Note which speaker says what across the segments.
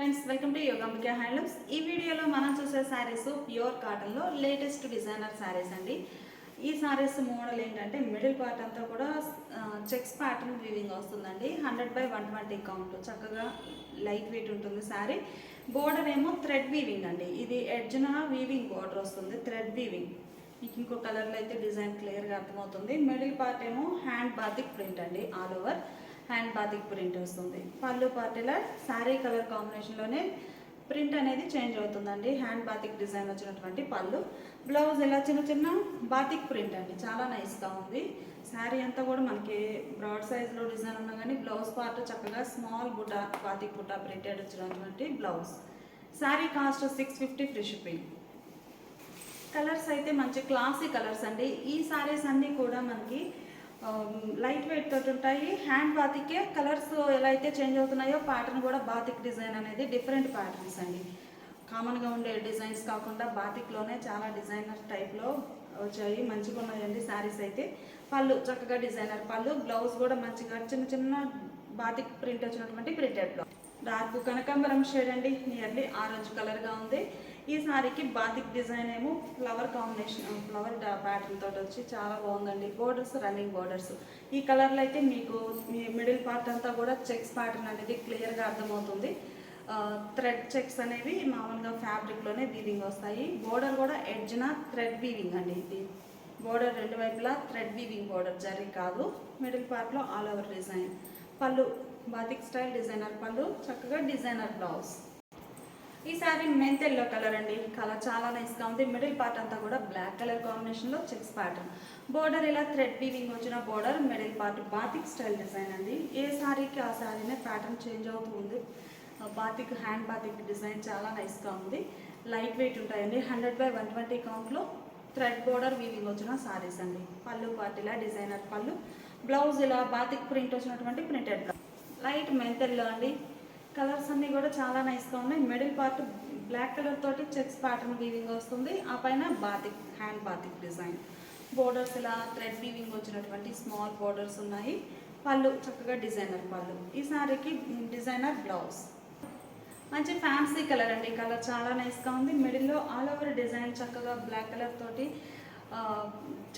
Speaker 1: Friends, welcome to Yogambika handlooms. ఈ వీడియోలో మనం చూసే శారీస్ ప్యూర్ కాటన్లో లేటెస్ట్ డిజైనర్ శారీస్ అండి. ఈ శారీస్ మోడల్ ఏంటంటే మిడిల్ పార్ట్ అంతా కూడా చెక్స్ ప్యాటర్న్ వీవింగ్ వస్తుందండి. 100/120 కౌంట్, చక్కగా లైట్ వెయిట్ ఉంటుంది శారీ. బోర్డర్ ఏమో థ్రెడ్ వీవింగ్ అండి. ఇది ఎడ్జ్న వీవింగ్ బోర్డర్ వస్తుంది, థ్రెడ్ వీవింగ్. మీకు ఇంకో కలర్లో అయితే డిజైన్ క్లియర్గా అర్థమవుతుంది. మిడిల్ పార్ట్ ఏమో హ్యాండ్ బాతిక్ ప్రింట్ అండి, all over hand batik print వస్తుంది. పళ్ళు పార్ట్ ఇలా శారీ కలర్ కాంబినేషన్లోనే ప్రింట్ అనేది చేంజ్ అవుతుందండి. హ్యాండ్ బాతిక్ డిజైన్ వచ్చినటువంటి పళ్ళు. బ్లౌజ్ ఇలా చిన్న చిన్న బాతిక్ ప్రింట్ అండి, చాలా నైస్గా ఉంది. శారీ అంతా కూడా మనకి బ్రాడ్ సైజ్లో డిజైన్ ఉన్నా కానీ బ్లౌజ్ పార్ట్ చక్కగా small buta, batik buta printed వచ్చినటువంటి blouse. Sari cost 650 free shipping. Colours అయితే మంచి క్లాసీ కలర్స్ అండి. ఈ శారీస్ అన్నీ కూడా మనకి లైట్ వెయిట్ తోటి ఉంటాయి. హ్యాండ్ బాతికే కలర్స్ ఎలా అయితే చేంజ్ అవుతున్నాయో ప్యాటర్న్ కూడా బాతిక్ డిజైన్ అనేది డిఫరెంట్ ప్యాటర్న్స్ అండి. కామన్గా ఉండే డిజైన్స్ కాకుండా బాతిక్లోనే చాలా డిజైనర్ టైప్లో వచ్చాయి, మంచిగా ఉన్నాయండి శారీస్ అయితే. పళ్ళు చక్కగా డిజైనర్ పళ్ళు, బ్లౌజ్ కూడా మంచిగా చిన్న చిన్న బాతిక్ ప్రింట్ వచ్చినటువంటి ప్రింటెడ్ బ్లౌజ్. డార్క్ కనకాంబరం షేడ్ అండి, నియర్లీ ఆరెంజ్ కలర్గా ఉంది. ఈ శారీకి బాతిక్ డిజైన్ ఏమో ఫ్లవర్ కాంబినేషన్, ఫ్లవర్ ప్యాటర్న్ తోటి వచ్చి చాలా బాగుందండి. Borders running borders. ఈ కలర్లో అయితే మీకు మీ మిడిల్ పార్ట్ అంతా కూడా చెక్స్ ప్యాటర్న్ అనేది క్లియర్గా అర్థమవుతుంది. థ్రెడ్ చెక్స్ అనేవి మామూలుగా ఫ్యాబ్రిక్లోనే వీవింగ్ వస్తాయి. బోర్డర్ కూడా ఎడ్జ్న థ్రెడ్ వీవింగ్ అండి. ఇది బోర్డర్ రెండు వైపులా థ్రెడ్ వీవింగ్ బోర్డర్, జరీ కాదు. మిడిల్ పార్ట్లో ఆల్ ఓవర్ డిజైన్. పళ్ళు బాతిక్ స్టైల్ డిజైనర్ పళ్ళు, చక్కగా డిజైనర్ బ్లౌజ్. ఈ శారీ మెంత్ ఎల్లో కలర్ అండి, కలర్ చాలా నైస్గా ఉంది. మిడిల్ పార్ట్ అంతా కూడా బ్లాక్ కలర్ కాంబినేషన్లో చెక్స్ ప్యాటర్న్. బోర్డర్ ఇలా థ్రెడ్ వీవింగ్ వచ్చిన border, middle part batik style design అండి. ఏ శారీకి ఆ శారీనే ప్యాటర్న్ చేంజ్ అవుతూ ఉంది. బాతిక్ హ్యాండ్ బాతిక్ డిజైన్ చాలా నైస్గా ఉంది. లైట్ వెయిట్ ఉంటాయండి. 100/120 కౌంట్లో థ్రెడ్ బోర్డర్ వీవింగ్ వచ్చిన శారీస్ అండి. పళ్ళు పార్ట్ ఇలా డిజైనర్ పళ్ళు, బ్లౌజ్ ఇలా బాతిక్ ప్రింట్ వచ్చినటువంటి ప్రింటెడ్ బ్లౌజ్. లైట్ మెంతల్లో అండి. కలర్స్ అన్నీ కూడా చాలా నైస్గా ఉన్నాయి. మిడిల్ పార్ట్ బ్లాక్ కలర్ తోటి చెక్స్ ప్యాటర్న్ వీవింగ్ వస్తుంది. ఆ పైన batik hand batik design. Borders ఇలా థ్రెడ్ వీవింగ్ వచ్చినటువంటి స్మాల్ బోర్డర్స్ ఉన్నాయి. పళ్ళు చక్కగా డిజైనర్ పళ్ళు. ఈ శారీకి డిజైనర్ బ్లౌజ్. మంచి ఫ్యాన్సీ కలర్ అండి, కలర్ చాలా నైస్గా ఉంది. మిడిల్లో ఆల్ ఓవర్ డిజైన్ చక్కగా బ్లాక్ కలర్ తోటి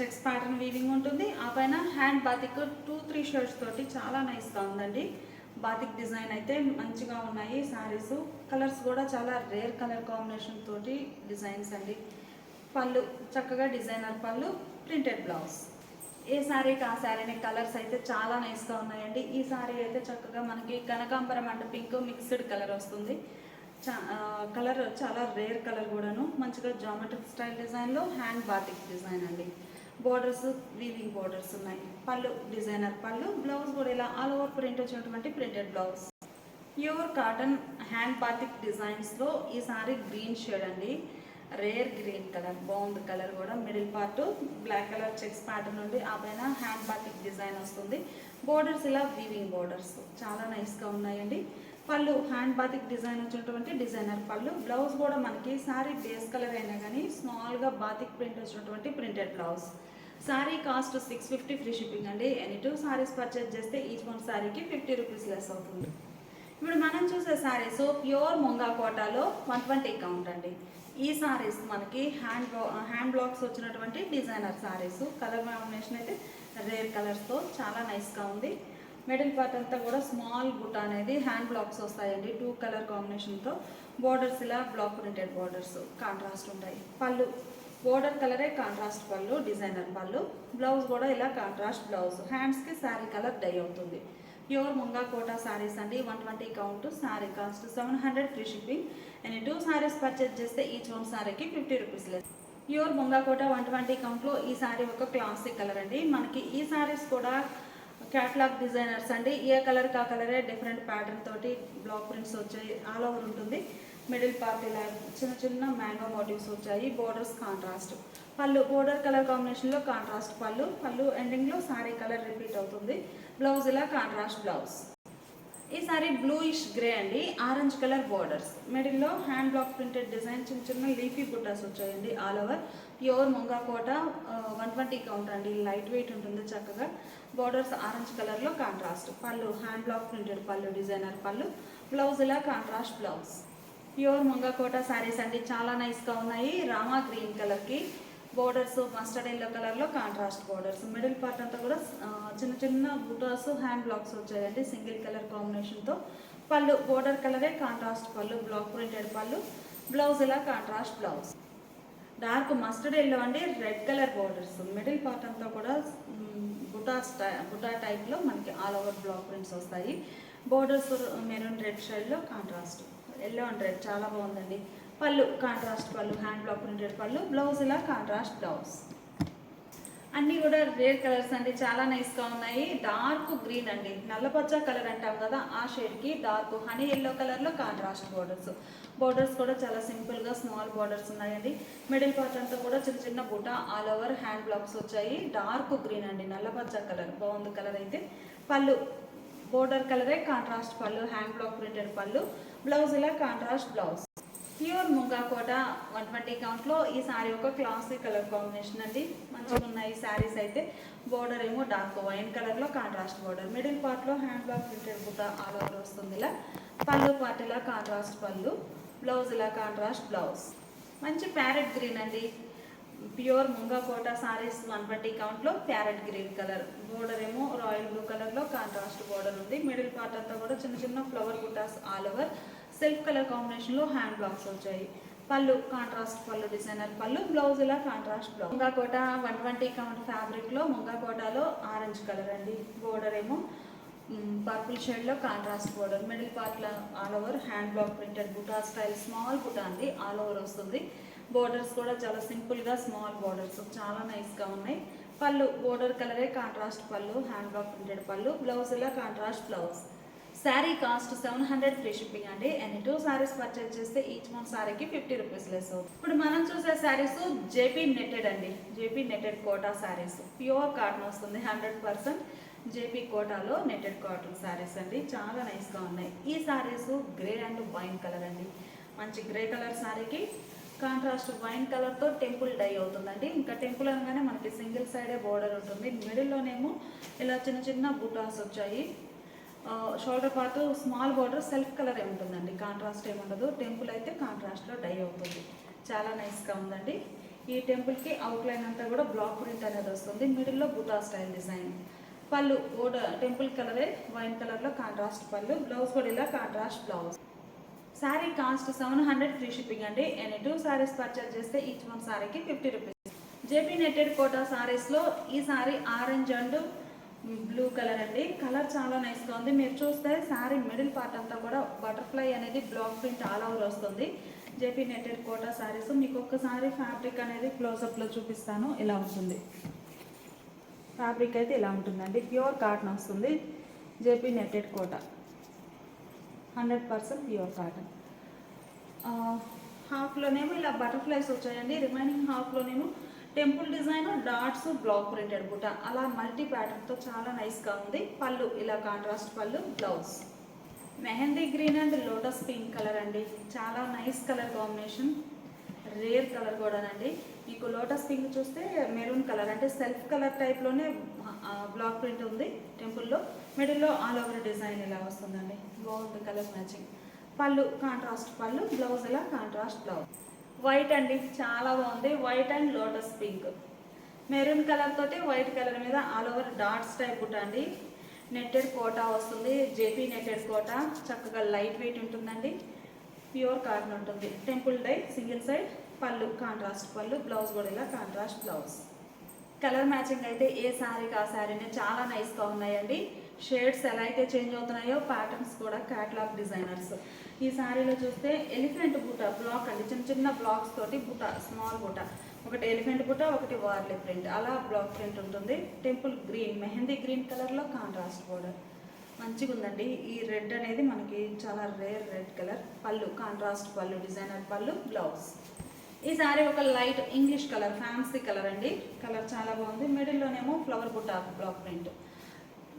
Speaker 1: చెక్స్ ప్యాటర్న్ వీవింగ్ ఉంటుంది. ఆ పైన హ్యాండ్ బాతిక్ 2-3 షేడ్స్ తోటి చాలా నైస్గా ఉందండి. బాతిక్ డిజైన్ అయితే మంచిగా ఉన్నాయి శారీస్. కలర్స్ కూడా చాలా రేర్ కలర్ కాంబినేషన్ తోటి డిజైన్స్ అండి. పళ్ళు చక్కగా డిజైనర్ పళ్ళు, ప్రింటెడ్ బ్లౌజ్. ఏ శారీకి ఆ శారీని కలర్స్ అయితే చాలా నైస్గా ఉన్నాయండి. ఈ శారీ అయితే చక్కగా మనకి కనకాంబరం అండ్ పింక్ మిక్స్డ్ కలర్ వస్తుంది. కలర్ చాలా రేర్ కలర్ కూడాను. మంచిగా జామెట్రిక్ స్టైల్ డిజైన్లో హ్యాండ్ బాతిక్ డిజైన్ అండి. బోర్డర్స్ వీవింగ్ బోర్డర్స్ ఉన్నాయి. పళ్ళు డిజైనర్ పళ్ళు, బ్లౌజ్ కూడా ఇలా ఆల్ ఓవర్ ప్రింట్ వచ్చినటువంటి printed blouse. Pure cotton hand batik డిజైన్స్లో ఈ సారీ గ్రీన్ షేడ్ అండి, రేర్ గ్రీన్ కలర్, బాగుంది కలర్ కూడా. Middle part black colour checks pattern నుండి ఆ పైన హ్యాండ్ బాతిక్ డిజైన్ వస్తుంది. బోర్డర్స్ ఇలా వీవింగ్ బోర్డర్స్ చాలా నైస్గా ఉన్నాయండి. పళ్ళు హ్యాండ్ బాతిక్ డిజైన్ వచ్చినటువంటి డిజైనర్ పళ్ళు, బ్లౌజ్ కూడా మనకి శారీ బేస్ కలర్ అయినా కానీ స్మాల్గా బాతిక్ ప్రింట్ వచ్చినటువంటి printed blouse. Sari cost 650 free shipping అండి. ఎనీ 2 శారీస్ పర్చేజ్ చేస్తే ఈచ్ వన్ శారీకి 50 రూపీస్ లెస్ అవుతుంది. ఇప్పుడు మనం చూసే శారీస్ ప్యూర్ ముంగా కోటాలో 120 కౌంట్ అండి. ఈ శారీస్ మనకి హ్యాండ్ బ్లాక్స్ వచ్చినటువంటి డిజైనర్ శారీస్. కలర్ కాంబినేషన్ అయితే రేర్ కలర్స్తో చాలా నైస్గా ఉంది. మిడిల్ పార్ట్ అంతా కూడా స్మాల్ బుట్ట అనేది హ్యాండ్ బ్లాక్స్ వస్తాయండి, 2 కలర్ కాంబినేషన్తో. బోర్డర్స్ ఇలా బ్లాక్ ప్రింటెడ్ బోర్డర్స్ కాంట్రాస్ట్ ఉంటాయి. పళ్ళు బోర్డర్ కలరే contrast pallu, designer pallu. Blouse కూడా ఇలా కాంట్రాస్ట్ బ్లౌజ్. హ్యాండ్స్కి శారీ కలర్ డై అవుతుంది. ప్యూర్ ముంగా కోటా శారీస్ అండి, 120 count. Sari cost 700 free shipping. Any 2 saris purchase చేస్తే ఈచ్ వన్ శారీకి 50 rupees less. Pure Munga Kota 120 కౌంట్లో ఈ శారీ ఒక క్లాసిక్ కలర్ అండి. మనకి ఈ శారీస్ కూడా క్యాటలాగ్ డిజైనర్స్ అండి. ఏ కలర్ కా కలరే డిఫరెంట్ ప్యాటర్న్ తోటి బ్లాక్ ప్రింట్స్ వచ్చాయి, ఆల్ ఓవర్ ఉంటుంది. మిడిల్ పార్ట్ ఇలా చిన్న చిన్న మ్యాంగో మోటివ్స్ వచ్చాయి. Borders contrast. పళ్ళు బోర్డర్ కలర్ కాంబినేషన్లో కాంట్రాస్ట్ పళ్ళు, పళ్ళు ఎండింగ్లో శారీ కలర్ రిపీట్ అవుతుంది. బ్లౌజ్ ఇలా కాంట్రాస్ట్ బ్లౌజ్. ఈ సారీ బ్లూయిష్ గ్రే అండి, ఆరెంజ్ కలర్ బోర్డర్స్, మిడిల్లో హ్యాండ్ బ్లాక్ ప్రింటెడ్ డిజైన్, చిన్న చిన్న లీఫీ బుట్టాస్ వచ్చాయండి. All over pure Munga Kota 120 count అండి, లైట్ వెయిట్ ఉంటుంది చక్కగా. బోర్డర్స్ ఆరెంజ్ కలర్లో contrast, pallu hand block printed pallu, designer pallu, blouse ఇలా contrast blouse. Pure Munga Kota saris అండి, చాలా నైస్గా ఉన్నాయి. రామా గ్రీన్ కలర్కి బోర్డర్స్ మస్టర్డ్ ఎల్లో కలర్లో కాంట్రాస్ట్ బోర్డర్స్, మిడిల్ పార్ట్ అంతా కూడా చిన్న చిన్న బుటాస్ హ్యాండ్ బ్లాక్స్ వచ్చాయండి సింగిల్ కలర్ కాంబినేషన్తో. పళ్ళు బోర్డర్ కలరే contrast pallu, block printed pallu, blouse ఇలా contrast blouse. Dark mustard yellow అండి, red colour borders, middle part అంతా కూడా బుటా టైప్లో మనకి ఆల్ ఓవర్ బ్లాక్ ప్రింట్స్ వస్తాయి. బోర్డర్స్ మెరూన్ రెడ్ షేడ్లో కాంట్రాస్ట్, ఎల్లో అండ్ రెడ్ చాలా బాగుందండి. పళ్ళు contrast pallu, hand block printed pallu, blouse ఇలా కాంట్రాస్ట్ బ్లౌజ్. అన్నీ కూడా రేర్ కలర్స్ అండి, చాలా నైస్గా ఉన్నాయి. డార్క్ గ్రీన్ అండి, నల్లపచ్చ కలర్ అంటాం కదా ఆ షేడ్కి డార్క్ హనీ ఎల్లో కలర్లో కాంట్రాస్ట్ బోర్డర్స్. బోర్డర్స్ కూడా చాలా సింపుల్గా స్మాల్ బోర్డర్స్ ఉన్నాయండి. మిడిల్ పార్ట్ అంతా కూడా చిన్న చిన్న buta all over hand blocks వచ్చాయి. డార్క్ గ్రీన్ అండి, నల్లపచ్చ కలర్ బాగుంది కలర్ అయితే. పళ్ళు బోర్డర్ కలరే contrast pallu, hand block printed pallu, blouse ఇలా contrast blouse. Pure Munga Kota 120 కౌంట్లో ఈ శారీ ఒక క్లాసీ కలర్ కాంబినేషన్ అండి, మంచిగా ఉన్నాయి శారీస్ అయితే. బోర్డర్ ఏమో డార్క్ వైన్ కలర్లో కాంట్రాస్ట్ బోర్డర్, మిడిల్ పార్ట్లో hand block printed buta all over వస్తుంది ఇలా. పళ్ళు పార్ట్ ఇలా కాంట్రాస్ట్ పళ్ళు, బ్లౌజ్ ఇలా కాంట్రాస్ట్ బ్లౌజ్. మంచి ప్యారెట్ గ్రీన్ అండి, ప్యూర్ ముంగా కోట శారీస్ 120 కౌంట్లో ప్యారెట్ గ్రీన్ కలర్. బోర్డర్ ఏమో రాయల్ బ్లూ కలర్లో కాంట్రాస్ట్ బోర్డర్ ఉంది. మిడిల్ పార్ట్ అంతా కూడా చిన్న చిన్న flower butas all over self colour కాంబినేషన్లో హ్యాండ్ బ్లాక్స్ వచ్చాయి. Pallu contrast pallu, designer pallu, blouse ఇలా contrast blouse. Munga Kota 120 count ఫ్యాబ్రిక్లో ముంగా కోటలో ఆరెంజ్ కలర్ అండి. బోర్డర్ ఏమో పర్పుల్ షేడ్లో కాంట్రాస్ట్ బోర్డర్, మిడిల్ పార్ట్లో all over hand block printed buta style small buta అండి ఆల్ ఓవర్ వస్తుంది. బోర్డర్స్ కూడా చాలా సింపుల్గా స్మాల్ బోర్డర్స్ చాలా నైస్గా ఉన్నాయి. పళ్ళు బోర్డర్ కలరే contrast pallu, hand block printed pallu, blouse ఇలా contrast blouse. Sari cost 700 free shipping అండి. ఎన్ని 2 శారీస్ పర్చేజ్ చేస్తే ఈచ్ వన్ శారీకి 50 రూపీస్ లెస్ అవుతుంది. ఇప్పుడు మనం చూసే శారీస్ జేపీ నెట్టెడ్ అండి, JP netted Kota saris. Pure cotton వస్తుంది 100%. జేపీ కోటాలో నెట్టెడ్ కాటన్ శారీస్ అండి, చాలా నైస్గా ఉన్నాయి. ఈ saris grey and wine colour అండి, మంచి గ్రే కలర్ శారీకి కాంట్రాస్ట్ వైన్ కలర్తో టెంపుల్ డై అవుతుందండి. ఇంకా టెంపుల్ అనగానే మనకి సింగిల్ సైడే బోర్డర్ ఉంటుంది. మిడిల్లోనేమో ఇలా చిన్న చిన్న బుటాస్ వచ్చాయి. Shoulder part small border self colour ఉంటుందండి, కాంట్రాస్ట్ ఏముండదు. టెంపుల్ అయితే కాంట్రాస్ట్లో డై అవుతుంది, చాలా నైస్గా ఉందండి. ఈ టెంపుల్కి అవుట్లైన్ అంతా కూడా బ్లాక్ ప్రింట్ అనేది వస్తుంది. మిడిల్లో బుటా స్టైల్ డిజైన్. పళ్ళు బోర్డర్ టెంపుల్ కలరే వైన్ కలర్లో కాంట్రాస్ట్ పళ్ళు, బ్లౌజ్ కూడా ఇలా contrast blouse. Sari cost 700 free shipping అండి. ఎనీ 2 శారీస్ పర్చేజ్ చేస్తే ఈచ్ వన్ శారీకి 50 రూపీస్. జేపీ నెట్టెడ్ కోటా శారీస్లో ఈ sari orange and blue colour అండి, కలర్ చాలా నైస్గా ఉంది. మీరు చూస్తే శారీ మిడిల్ పార్ట్ అంతా కూడా బటర్ఫ్లై అనేది బ్లాక్ ప్రింట్ ఆల్ ఓవర్ వస్తుంది. జేపీ నెట్టెడ్ కోటా శారీస్ మీకు ఒక్కసారి ఫ్యాబ్రిక్ అనేది క్లోజప్లో చూపిస్తాను. ఇలా ఉంటుంది ఫ్యాబ్రిక్ అయితే, ఇలా ఉంటుందండి. ప్యూర్ కాటన్ వస్తుంది. JP netted Kota 100% pure cotton. హాఫ్లోనేమో ఇలా బటర్ఫ్లైస్ వచ్చాయండి, రిమైనింగ్ హాఫ్లోనేమో temple design dots block printed buta అలా మల్టీ ప్యాటర్న్తో చాలా నైస్గా ఉంది. పళ్ళు ఇలా contrast pallu, blouse. Mehndi green and lotus pink colour అండి, చాలా nice colour combination, rare colour కూడానండి. మీకు లోటస్ పింక్ చూస్తే మెరూన్ కలర్ అంటే సెల్ఫ్ కలర్ టైప్లోనే బ్లాక్ ప్రింట్ ఉంది టెంపుల్లో. మిడిల్లో ఆల్ ఓవర్ డిజైన్ ఇలా వస్తుందండి, బాగుంది కలర్ మ్యాచింగ్. పళ్ళు కాంట్రాస్ట్ పళ్ళు, బ్లౌజ్ ఇలా కాంట్రాస్ట్ బ్లౌజ్. వైట్ అండి, చాలా బాగుంది. White and lotus pink, maroon colour తోటి వైట్ కలర్ మీద ఆల్ ఓవర్ డాట్స్ టైప్ బుట్ట అండి. నెట్టెడ్ కోటా వస్తుంది, జేపీ నెట్టెడ్ కోటా, చక్కగా లైట్ వెయిట్ ఉంటుందండి. ప్యూర్ కాటన్ ఉంటుంది. టెంపుల్ డై సింగిల్ సైడ్, పళ్ళు కాంట్రాస్ట్ పళ్ళు, బ్లౌజ్ కూడా ఇలా కాంట్రాస్ట్ బ్లౌజ్. కలర్ మ్యాచింగ్ అయితే ఏ శారీకి ఆ శారీనే చాలా నైస్గా ఉన్నాయండి. షేడ్స్ ఎలా అయితే చేంజ్ అవుతున్నాయో ప్యాటర్న్స్ కూడా క్యాటలాగ్ డిజైనర్స్. ఈ శారీలో చూస్తే ఎలిఫెంట్ బుట్ట బ్లాక్ అండి, చిన్న చిన్న బ్లాక్స్ తోటి బుట్ట స్మాల్ బుట్ట, ఒకటి ఎలిఫెంట్ బుట్ట ఒకటి వార్లీ ప్రింట్ అలా బ్లాక్ ప్రింట్ ఉంటుంది. టెంపుల్ గ్రీన్ మెహందీ గ్రీన్ కలర్లో కాంట్రాస్ట్ బోర్డర్ మంచిగా ఉందండి. ఈ రెడ్ అనేది మనకి చాలా rare red colour. Pallu contrast pallu, designer pallu, blouse. ఈ శారీ ఒక light English colour fancy colour అండి, కలర్ చాలా బాగుంది. మిడిల్లోనేమో flower buta block print.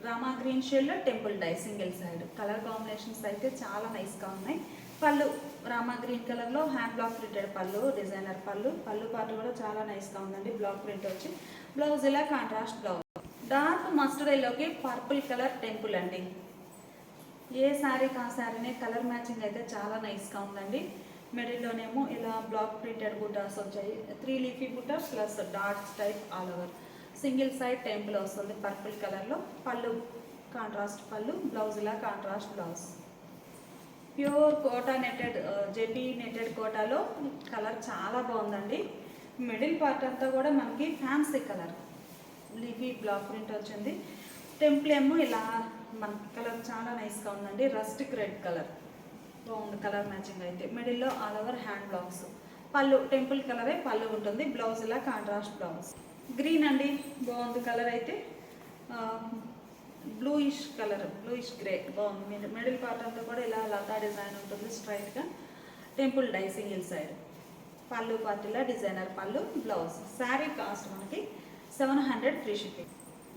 Speaker 1: Rama green షేడ్లో temple dye single side. Colour combinations అయితే చాలా నైస్గా ఉన్నాయి. పళ్ళు రామా గ్రీన్ కలర్లో hand block printed pallu, designer పళ్ళు. పళ్ళు పాటు కూడా చాలా నైస్గా ఉందండి, బ్లాక్ ప్రింట్ వచ్చి. బ్లౌజ్ ఇలా కాంట్రాస్ట్ బ్లౌజ్. డార్క్ మస్టర్డ్ ఎల్లోకి పర్పుల్ కలర్ టెంపుల్ అండి. ఏ శారీకి ఆ శారీనే కలర్ మ్యాచింగ్ అయితే చాలా నైస్గా ఉందండి. మిడిల్లోనేమో ఇలా బ్లాక్ ప్రింటెడ్ బుటాస్ వచ్చాయి, 3 leafy butas plus dots type all over. Single side temple వస్తుంది పర్పుల్ కలర్లో. పళ్ళు కాంట్రాస్ట్ పళ్ళు, బ్లౌజ్ ఇలా contrast blouse. Pure Kota netted JP netted కోటాలో కలర్ చాలా బాగుందండి. మిడిల్ పార్ట్ అంతా కూడా మనకి fancy colour leafy block print వచ్చింది. టెంపుల్ ఏమో ఇలా మనకి కలర్ చాలా నైస్గా ఉందండి, రస్టిక్ రెడ్ కలర్ బాగుంది కలర్ మ్యాచింగ్ అయితే. మిడిల్లో all over hand blocks. Pallu temple కలరే పళ్ళు ఉంటుంది, బ్లౌజ్ ఇలా కాంట్రాస్ట్ బ్లౌజ్. గ్రీన్ అండి, బాగుంది కలర్ అయితే. బ్లూయిష్ కలర్, బ్లూయిష్ గ్రే బాగుంది. మిడిల్ పార్ట్ అంతా కూడా ఇలా లతా డిజైన్ ఉంటుంది స్ట్రైట్గా. Temple dye single side. Pallu part ఇలా designer pallu, blouse. Sari cost మనకి 700 ఫ్రీ షిప్పింగ్.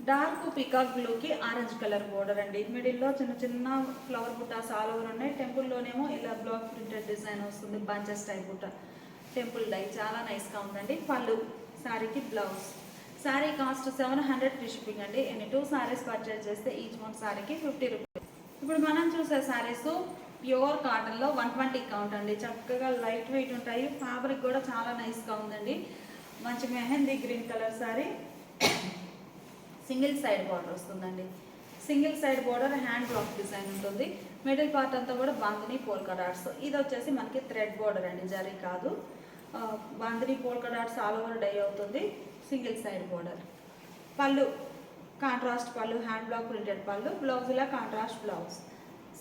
Speaker 1: డార్క్ పికాక్ బ్లూకి ఆరెంజ్ కలర్ బోర్డర్ అండి. మిడిల్లో చిన్న చిన్న ఫ్లవర్ బుటాస్ ఆల్ ఓవర్ ఉన్నాయి. టెంపుల్లోనేమో ఇలా బ్లాక్ ప్రింటెడ్ డిజైన్ వస్తుంది, బంచెస్ టైప్ బుట్ట. టెంపుల్ డై చాలా నైస్గా ఉందండి. పళ్ళు శారీకి blouse. Sari cost 700 free shipping అండి. ఎన్ని 2 శారీస్ పర్చేజ్ చేస్తే ఈచ్ వన్ శారీకి 50 రూపీస్. ఇప్పుడు మనం చూసే శారీస్ ప్యూర్ కాటన్లో 120 కౌంట్ అండి. చక్కగా లైట్ వెయిట్ ఉంటాయి. ఫ్యాబ్రిక్ కూడా చాలా నైస్గా ఉందండి. మంచి mehndi green colour sari. Single side border వస్తుందండి. Single side border hand block design ఉంటుంది. మిడిల్ పార్ట్ అంతా కూడా బాందిని పోల్కా డాట్స్. ఇది వచ్చేసి మనకి థ్రెడ్ బార్డర్ అండి, జరీ కాదు. Bandhani polka dots all over dye అవుతుంది. Single side border. Pallu contrast pallu, hand block printed pallu, blouse ఇలా contrast blouse.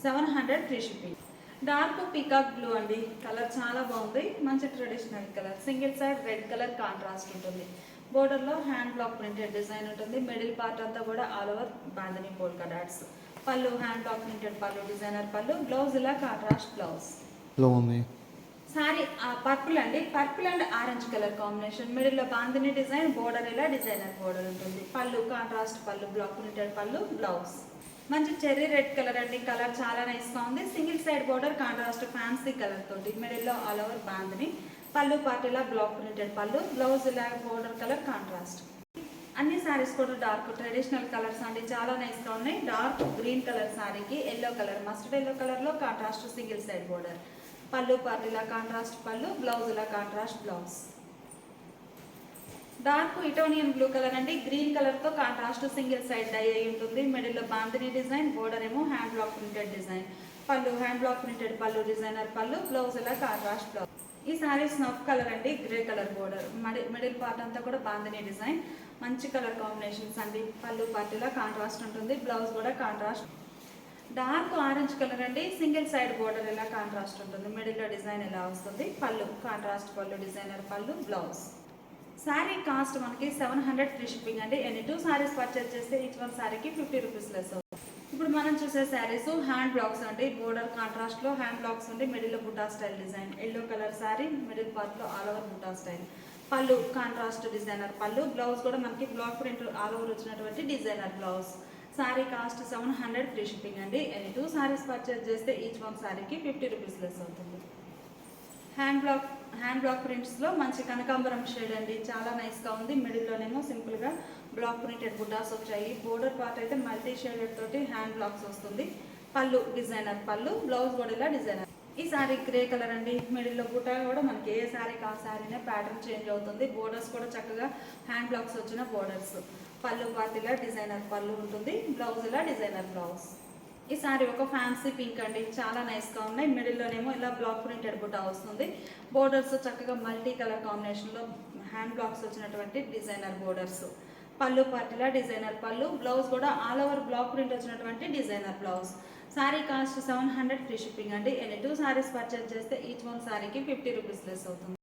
Speaker 1: 700 free shipping. Dark peacock blue అండి, కలర్ చాలా బాగుంది, మంచి traditional colour. Single side red colour contrast ఉంటుంది. బోర్డర్లో హ్యాండ్ బ్లాక్ ప్రింటెడ్ డిజైన్ ఉంటుంది. Middle part అంతా కూడా all over bandhani polka dots. Pallu hand block printed pallu, designer pallu, blouse ఇలా కాంట్రాస్ట్ బ్లౌజ్. సారీ పర్పుల్ అండి, purple and orange colour combination. మిడిల్లో bandhani design, border ఇలా designer border ఉంటుంది. పళ్ళు contrast pallu, block printed pallu, blouse. మంచి చెర్రీ రెడ్ కలర్ అండి, కలర్ చాలా నైస్గా ఉంది. Single side border contrast fancy colour తోటి. మిడిల్లో ఆల్ ఓవర్ బాందిని. పళ్ళు పార్ట్ ఇలా బ్లాక్ ప్రింటెడ్ పళ్ళు, బ్లౌజ్ ఇలా బోర్డర్ కలర్ కాంట్రాస్ట్. అన్ని శారీస్ కూడా డార్క్ ట్రెడిషనల్ కలర్స్ అండి, చాలా నైస్గా ఉన్నాయి. డార్క్ గ్రీన్ కలర్ శారీకి ఎల్లో కలర్, మస్టర్డ్ ఎల్లో కలర్లో contrast single side border. Pallu part ఇలా కాంట్రాస్ట్ పళ్ళు, బ్లౌజ్ ఇలా contrast blouse. Dark Etonian blue colour అండి, గ్రీన్ కలర్తో కాంట్రాస్ట్ సింగిల్ సైడ్ డై అయి ఉంటుంది. మిడిల్లో బాందిని డిజైన్, బోర్డర్ ఏమో hand block printed design. Pallu hand block printed pallu, designer pallu, blouse ఇలా కాంట్రాస్ట్ బ్లౌజ్. ఈ శారీ స్నఫ్ కలర్ అండి, grey colour border. Middle part అంతా కూడా బాందిని డిజైన్. మంచి కలర్ కాంబినేషన్స్ అండి. పళ్ళు పార్ట్ ఇలా కాంట్రాస్ట్ ఉంటుంది, బ్లౌజ్ కూడా కాంట్రాస్ట్. డార్క్ ఆరెంజ్ కలర్ అండి, సింగిల్ సైడ్ బోర్డర్ ఇలా కాంట్రాస్ట్ ఉంటుంది. మిడిల్లో డిజైన్ ఇలా వస్తుంది. పళ్ళు contrast pallu, designer pallu, blouse. Sari cost మనకి 700 ఫ్రీ షిప్పింగ్ అండి. ఎన్ని 2 శారీస్ పర్చేజ్ చేస్తే ఈచ్ వన్ శారీకి 50 రూపీస్ లెస్ అవుతుంది. ఇప్పుడు మనం చూసే శారీస్ హ్యాండ్ బ్లాక్స్ అండి. బోర్డర్ కాంట్రాస్ట్లో హ్యాండ్ బ్లాక్స్ ఉండి మిడిల్లో buta style design. Yellow colour sari, middle పార్ట్లో all over buta style. Pallu contrast designer pallu, blouse కూడా మనకి బ్లాక్ ప్రింట్ ఆల్ ఓవర్ వచ్చినటువంటి designer blouse. Sari cost 700 free shipping అండి. ఎన్ని 2 శారీస్ పర్చేజ్ చేస్తే ఈచ్ వన్ శారీకి 50 రూపీస్ లెస్ అవుతుంది. హ్యాండ్ బ్లాక్ ప్రింట్స్లో మంచి కనకాంబరం షేడ్ అండి, చాలా నైస్గా ఉంది. మిడిల్లోనేమో సింపుల్గా బ్లాక్ ప్రింటెడ్ బుటాస్ వచ్చాయి. బోర్డర్ పార్ట్ అయితే మల్టీ షేడెడ్ తోటి హ్యాండ్ బ్లాక్స్ వస్తుంది. పళ్ళు డిజైనర్ పళ్ళు, బ్లౌజ్ కూడా ఇలా డిజైనర్. ఈ శారీ గ్రే కలర్ అండి, మిడిల్లో బుటా కూడా మనకి ఏ శారీకి ఆ శారీనే ప్యాటర్న్ చేంజ్ అవుతుంది. బోర్డర్స్ కూడా చక్కగా హ్యాండ్ బ్లాక్స్ వచ్చిన బోర్డర్స్. పళ్ళు పార్ట్ ఇలా డిజైనర్ పళ్ళు ఉంటుంది, బ్లౌజ్ ఇలా డిజైనర్ బ్లౌజ్. ఈ శారీ ఒక ఫ్యాన్సీ పింక్ అండి, చాలా నైస్గా ఉన్నాయి. మిడిల్లోనేమో ఇలా బ్లాక్ ప్రింటెడ్ బుటా వస్తుంది. బోర్డర్స్ చక్కగా మల్టీ కలర్ కాంబినేషన్లో హ్యాండ్ బ్లాక్స్ వచ్చినటువంటి డిజైనర్ బోర్డర్స్. పళ్ళు పార్ట్ ఇలా డిజైనర్ పళ్ళు, బ్లౌజ్ కూడా ఆల్ ఓవర్ బ్లాక్ ప్రింట్ వచ్చినటువంటి designer blouse. Sari cost 700 free shipping అండి. ఎన్ని 2 శారీస్ పర్చేజ్ చేస్తే ఈచ్ వన్ శారీకి 50 రూపీస్ లెస్ అవుతుంది.